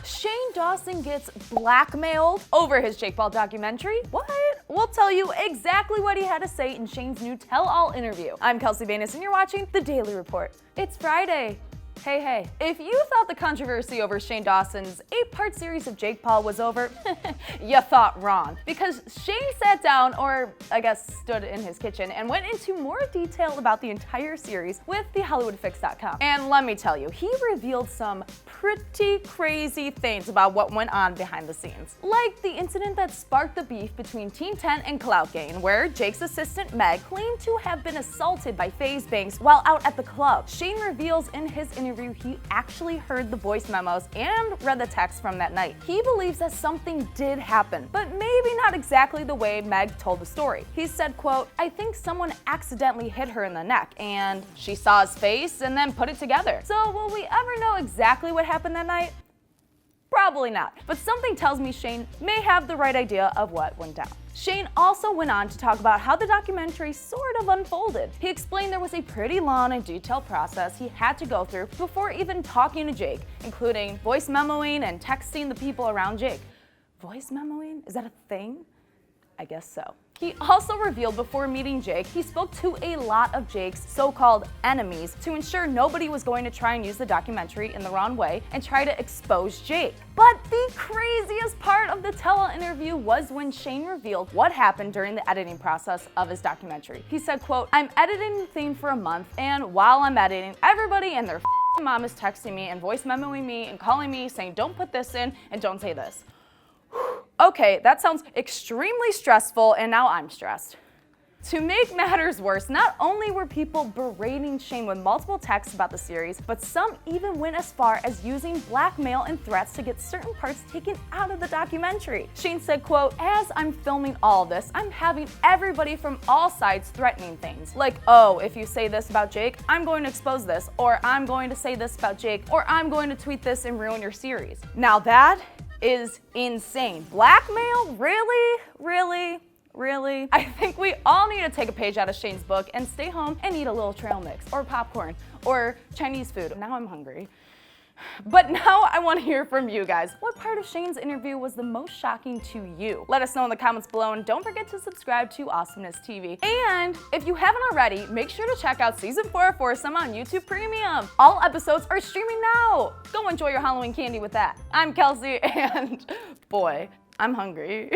Shane Dawson gets blackmailed over his Jake Paul documentary? What? We'll tell you exactly what he had to say in Shane's new tell-all interview. I'm Kelsey Banas and you're watching The Daily Report. It's Friday. Hey. If you thought the controversy over Shane Dawson's 8-part series of Jake Paul was over, you thought wrong. Because Shane sat down, or I guess stood in his kitchen, and went into more detail about the entire series with TheHollywoodFix.com. And let me tell you, he revealed some pretty crazy things about what went on behind the scenes. Like the incident that sparked the beef between Team 10 and Clout Gang, where Jake's assistant Meg claimed to have been assaulted by FaZe Banks while out at the club. Shane reveals in his interview he actually heard the voice memos and read the text from that night. He believes that something did happen, but maybe not exactly the way Meg told the story. He said, quote, "I think someone accidentally hit her in the neck and she saw his face and then put it together." So will we ever know exactly what happened that night? Probably not, but something tells me Shane may have the right idea of what went down. Shane also went on to talk about how the documentary sort of unfolded. He explained there was a pretty long and detailed process he had to go through before even talking to Jake, including voice memoing and texting the people around Jake. Voice memoing? Is that a thing? I guess so. He also revealed before meeting Jake, he spoke to a lot of Jake's so-called enemies to ensure nobody was going to try and use the documentary in the wrong way and try to expose Jake. But the craziest part of the tell-all interview was when Shane revealed what happened during the editing process of his documentary. He said, quote, "I'm editing the thing for a month, and while I'm editing, everybody and their mom is texting me and voice memoing me and calling me saying, don't put this in and don't say this." Okay, that sounds extremely stressful, and now I'm stressed. To make matters worse, not only were people berating Shane with multiple texts about the series, but some even went as far as using blackmail and threats to get certain parts taken out of the documentary. Shane said, quote, "As I'm filming all this, I'm having everybody from all sides threatening things. Like, oh, if you say this about Jake, I'm going to expose this, or I'm going to say this about Jake, or I'm going to tweet this and ruin your series." Now that is insane. Blackmail? Really? I think we all need to take a page out of Shane's book and stay home and eat a little trail mix, or popcorn, or Chinese food. Now I'm hungry. But now I want to hear from you guys. What part of Shane's interview was the most shocking to you? Let us know in the comments below, and don't forget to subscribe to AwesomenessTV. And if you haven't already, make sure to check out Season 4 of Foursome on YouTube Premium. All episodes are streaming now. Go enjoy your Halloween candy with that. I'm Kelsey, and boy, I'm hungry.